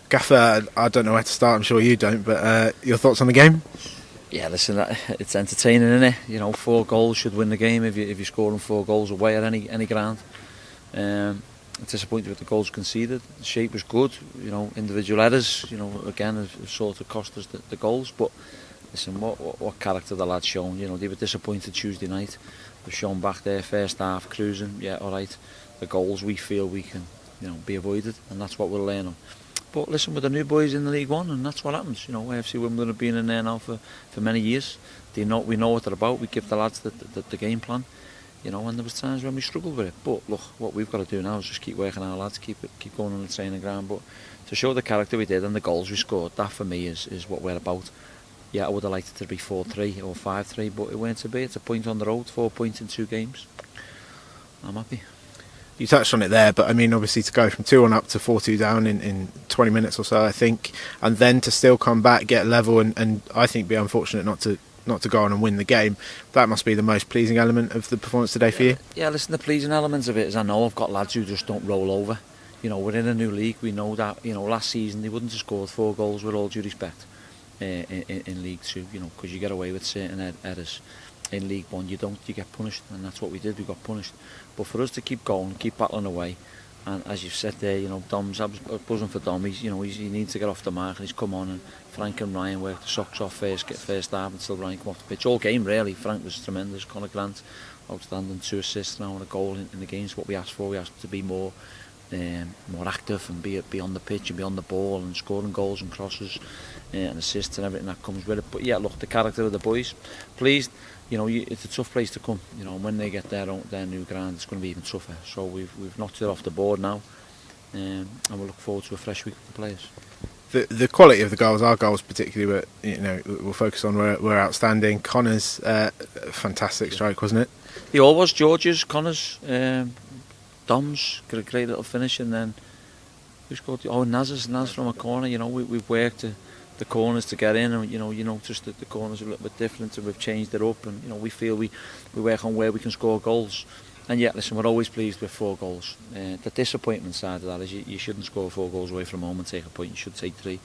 Gaffer, I don't know where to start, I'm sure you don't, but your thoughts on the game? Yeah, listen, it's entertaining, isn't it? You know, 4 goals should win the game if you're scoring 4 goals away at any ground. Disappointed with the goals conceded. The shape was good, you know, individual errors, you know, again, have sort of cost us the goals, but listen, what character the lads shown, you know, they were disappointed Tuesday night. They've shown back there, first half, cruising, yeah, alright. The goals we feel we can, you know, be avoided, and that's what we'll learn on. But listen, with the new boys in the League One, and that's what happens. You know, AFC Wimbledon have been in there now for many years. We know what they're about. We give the lads the game plan. You know, and there was times when we struggled with it. But look, what we've got to do now is just keep working our lads, keep going on the training ground. But to show the character we did and the goals we scored, that for me is what we're about. Yeah, I would have liked it to be 4-3 or 5-3, but it went to be. It's a point on the road, 4 points in 2 games. I'm happy. You touched on it there, but I mean, obviously to go from 2-1 up to 4-2 down in 20 minutes or so, I think, and then to still come back, get level, and I think be unfortunate not to go on and win the game. That must be the most pleasing element of the performance today for you. Yeah, listen, the pleasing elements of it is I know I've got lads who just don't roll over. You know, we're in a new league. We know that. You know, last season they wouldn't have scored 4 goals with all due respect in League 2. You know, because you get away with certain errors. In League 1 you get punished, and that's what we did, we got punished. But for us to keep going, keep battling away, and as you've said there, you know, I was buzzing for Dom, he needs to get off the mark, and he's come on, and Frank and Ryan worked the socks off first half until Ryan come off the pitch. All game really, Frank was tremendous, Conor Grant, outstanding, 2 assists now and a goal in the games, what we asked for. We asked to be more active and be on the pitch and be on the ball and scoring goals and crosses and assists and everything that comes with it. But yeah, look, the character of the boys, pleased. You know, it's a tough place to come. You know, and when they get their new ground, it's going to be even tougher. So we've knocked it off the board now, and we'll look forward to a fresh week with the players. The quality of the goals, our goals particularly, we'll focus on were outstanding. Connor's fantastic strike, wasn't it? He all was. George's, Connor's, Dom's got a great little finish, and then who scored? Naz from a corner. You know, we've worked the corners to get in, and you notice that the corners are a little bit different, and we've changed it up, and you know, we feel we work on where we can score goals. And yet, listen, we're always pleased with 4 goals. The disappointment side of that is you shouldn't score 4 goals away from home and take a point. You should take 3.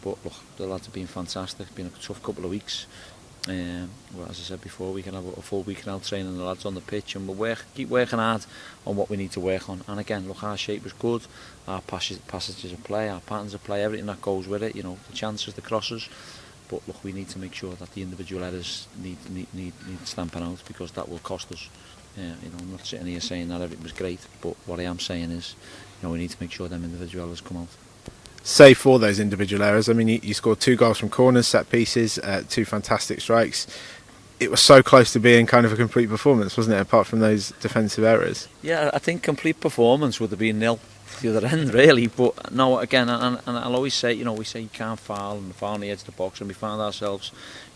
But look, the lads have been fantastic. It's been a tough couple of weeks. Well, as I said before, we can have a full week now training the lads on the pitch, and we'll keep working hard on what we need to work on. And again, look, our shape was good, our passages of play, our patterns of play, everything that goes with it. You know, the chances, the crosses. But look, we need to make sure that the individual errors need stamping out, because that will cost us. You know, I'm not sitting here saying that everything was great, but what I am saying is, you know, we need to make sure them individual errors come out. Save for those individual errors. I mean, you scored 2 goals from corners, set pieces, 2 fantastic strikes. It was so close to being kind of a complete performance, wasn't it, apart from those defensive errors? Yeah, I think complete performance would have been nil the other end, really. But no, again, and I'll always say, you know, we say you can't foul and foul on the edge of the box, and we found ourselves,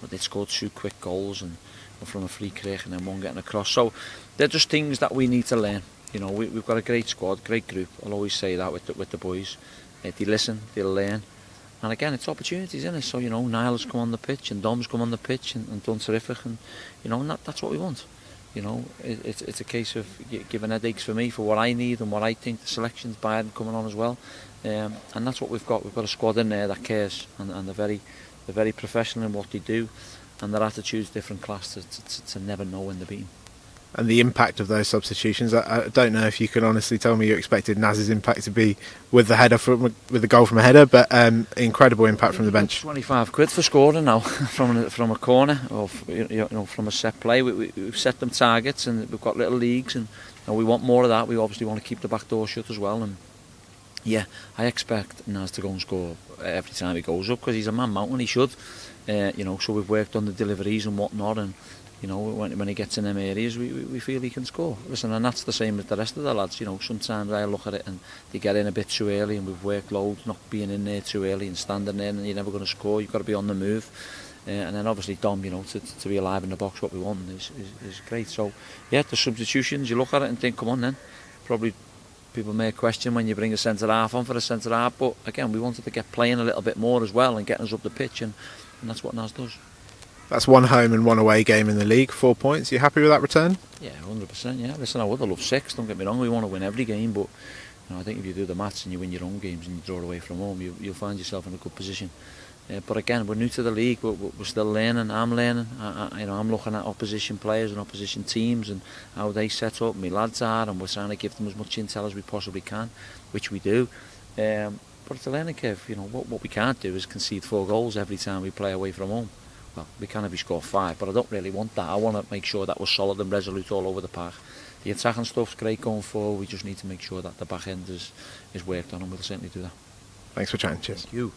they'd scored 2 quick goals and from a free kick and then one getting across. So they're just things that we need to learn. You know, we've got a great squad, great group. I'll always say that with the boys. They listen, they'll learn. And again, it's opportunities, isn't it? So, you know, Niall's come on the pitch and Dom's come on the pitch and done terrific. And, you know, and that's what we want. You know, it's a case of giving headaches for me for what I need and what I think. The selection's Bayern coming on as well. And that's what we've got. We've got a squad in there that cares, and they're very professional in what they do. And their attitude's different class to never know when they're beaten. And the impact of those substitutions, I don't know if you can honestly tell me you expected Naz's impact to be with the header with the goal from a header, but incredible impact from the bench. 25 quid for scoring now from a corner, or from a set play. We've set them targets, and we've got little leagues, and we want more of that. We obviously want to keep the back door shut as well. And yeah, I expect Naz to go and score every time he goes up, because he's a man mountain. He should. So we've worked on the deliveries and whatnot, and you know, when he gets in them areas, we feel he can score. Listen, and that's the same with the rest of the lads. You know, sometimes I look at it and they get in a bit too early, and we've worked loads, not being in there too early and standing there, and you're never going to score. You've got to be on the move. And then obviously Dom, you know, to be alive in the box, what we want is great. So yeah, the substitutions, you look at it and think, come on then. Probably people may question when you bring a centre half on for a centre half, but again, we wanted to get playing a little bit more as well and getting us up the pitch, and that's what Naz does. That's one home and one away game in the league, 4 points. You happy with that return? Yeah, 100%. Yeah, listen, I would have loved 6. Don't get me wrong. We want to win every game, but I think if you do the maths and you win your own games and you draw away from home, you'll find yourself in a good position. But again, we're new to the league. We're still learning. I'm learning. I'm looking at opposition players and opposition teams and how they set up. My lads are, and we're trying to give them as much intel as we possibly can, which we do. But it's a learning curve. What we can't do is concede 4 goals every time we play away from home. Well, we can if we score 5, but I don't really want that. I want to make sure that we're solid and resolute all over the park. The attacking stuff's great going forward. We just need to make sure that the back end is worked on, and we'll certainly do that. Thanks for chatting. Cheers. Thank you.